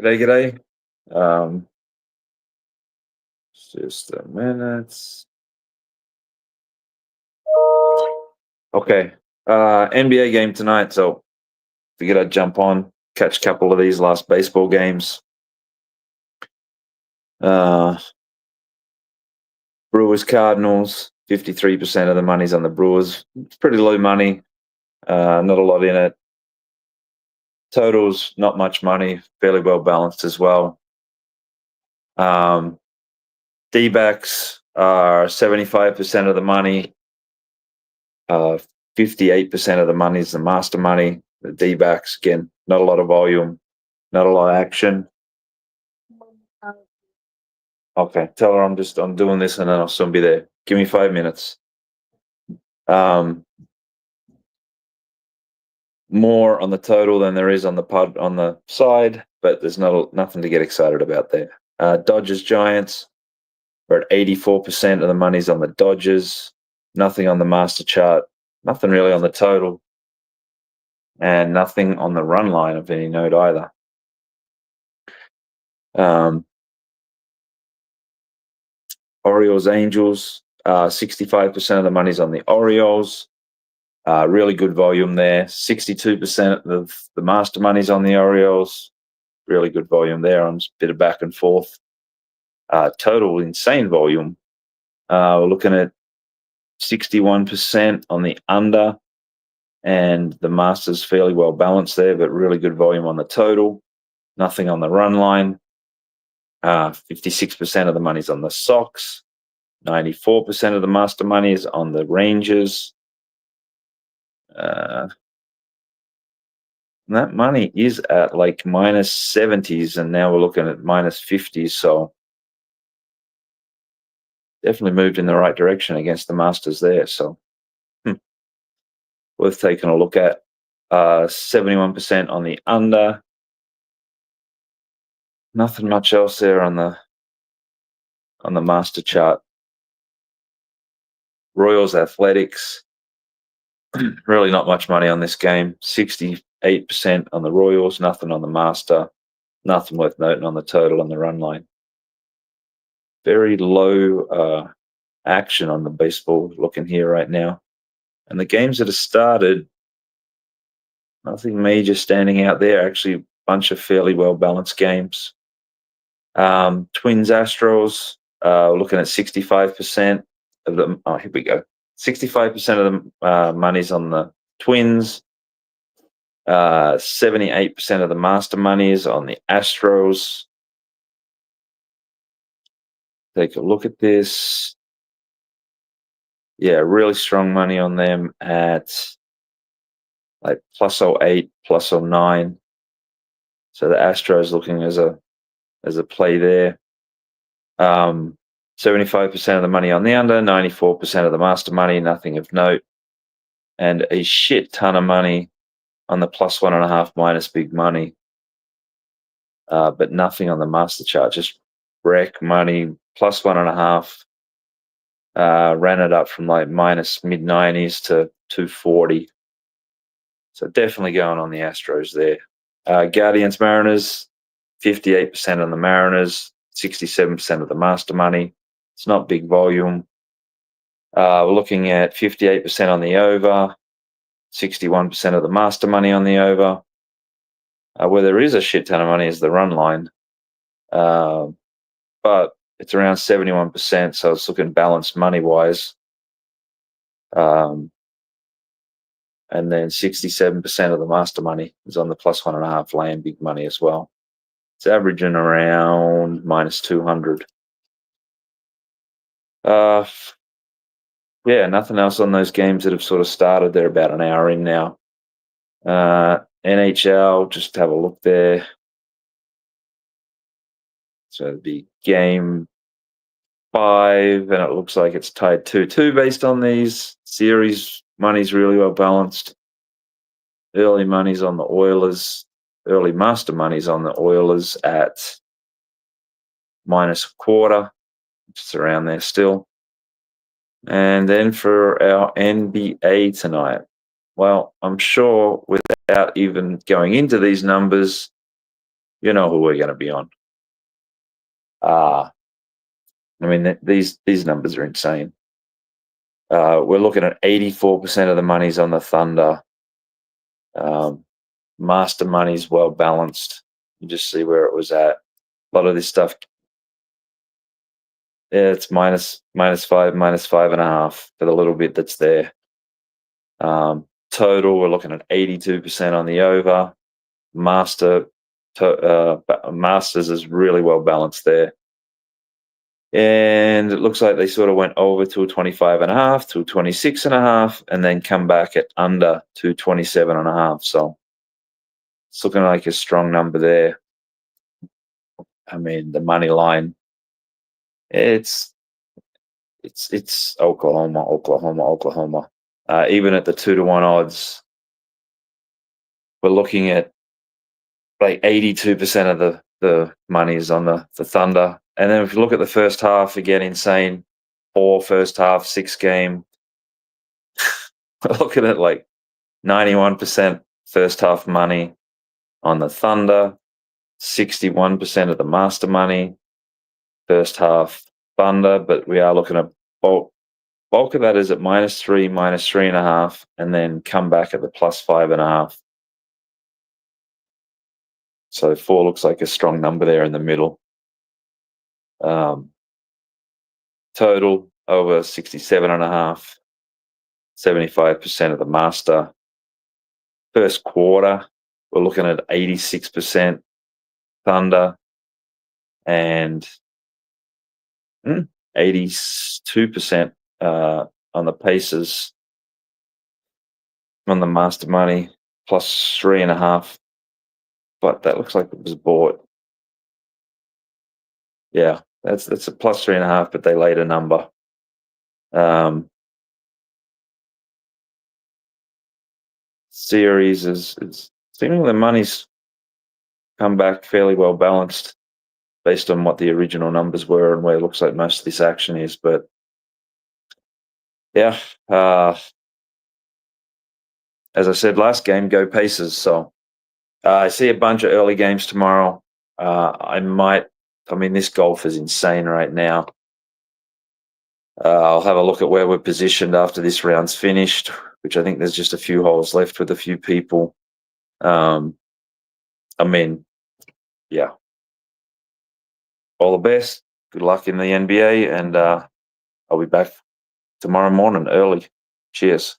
G'day, g'day. Um, just a minute. Okay. NBA game tonight, so figured I'd jump on, catch a couple of these last baseball games. Uh, Brewers Cardinals, 53% of the money's on the Brewers. It's pretty low money, not a lot in it. Totals, not much money, fairly well balanced as well. D-backs are 75% of the money. 58% of the money is the master money. The D-backs, again, not a lot of volume, not a lot of action. Okay, tell her I'm doing this and then I'll soon be there. Give me 5 minutes. Um, More on the total than there is on the pod on the side, but there's nothing to get excited about there. Dodgers Giants, we're at 84% of the money's on the Dodgers. Nothing on the master chart. Nothing really on the total, and nothing on the run line of any note either. Orioles Angels, 65% of the money's on the Orioles. Really good volume there. 62% of the master money's on the Orioles. Really good volume there. I'm just a bit of back and forth. Total insane volume. We're looking at 61% on the under, and the master's fairly well balanced there, but really good volume on the total. Nothing on the run line. 56% of the money's on the Sox. 94% of the master money is on the Rangers. That money is at like minus 70s, and now we're looking at minus 50s. So definitely moved in the right direction against the Masters there. So worth taking a look at. 71% on the under. Nothing much else there on the master chart. Royals Athletics. Really not much money on this game. 68% on the Royals, nothing on the master, nothing worth noting on the total on the run line. Very low action on the baseball looking here right now. And the games that have started, nothing major standing out there. Actually, a bunch of fairly well-balanced games. Twins Astros, looking at 65% of them. Oh, here we go. 65% of the money's on the Twins. 78% of the master money is on the Astros. Take a look at this. Yeah, really strong money on them at like plus 08, plus 09. So the Astros looking as a play there. 75% of the money on the under, 94% of the master money, nothing of note, and a shit ton of money on the plus 1.5 minus big money, but nothing on the master chart. Just wreck money plus 1.5. Ran it up from like minus mid 90s to 240. So definitely going on the Astros there. Guardians Mariners, 58% on the Mariners, 67% of the master money. It's not big volume. We're looking at 58% on the over, 61% of the master money on the over. Where there is a shit ton of money is the run line. But it's around 71%, so it's looking balanced money-wise. And then 67% of the master money is on the plus 1.5 laying big money as well. It's averaging around minus 200. Yeah, nothing else on those games that have sort of started. They're about an hour in now. NHL, just have a look there. So it'd be game 5, and it looks like it's tied 2-2 based on these. Series money's really well balanced. Early money's on the Oilers. Early master money's on the Oilers at minus a quarter, which is around there still. And then for our NBA tonight, well, I'm sure without even going into these numbers, You know who we're going to be on. I mean, these numbers are insane. We're looking at 84% of the money's on the Thunder. Master money's well balanced. You just see where it was at. A lot of this stuff, yeah, it's minus 5, minus 5.5 for the little bit that's there. Total, we're looking at 82% on the over. Masters is really well balanced there. And it looks like they sort of went over to 25.5, to 26.5, and then come back at under to 27.5. So it's looking like a strong number there. I mean, the money line, it's Oklahoma. Even at the 2-1 odds, we're looking at like 82% of the money is on the Thunder. And then if you look at the first half, again, insane. 4 first half, 6 game. Look at it, like 91% first half money on the Thunder, 61% of the master money, first half Thunder, but we are looking at bulk of that is at -3, -3.5, and then come back at the +5.5. So 4 looks like a strong number there in the middle. Total over 67.5, 75% of the master. First quarter, we're looking at 86% Thunder and 82% on the Pacers on the master money, +3.5. But that looks like it was bought. Yeah, that's a +3.5, but they laid a number. Series is seemingly the money's come back fairly well balanced based on what the original numbers were and where it looks like most of this action is. But yeah, as I said last game, go Pacers. So I see a bunch of early games tomorrow. This golf is insane right now. I'll have a look at where we're positioned after this round's finished, which I think there's just a few holes left with a few people. Yeah. All the best. Good luck in the NBA, and I'll be back tomorrow morning early. Cheers.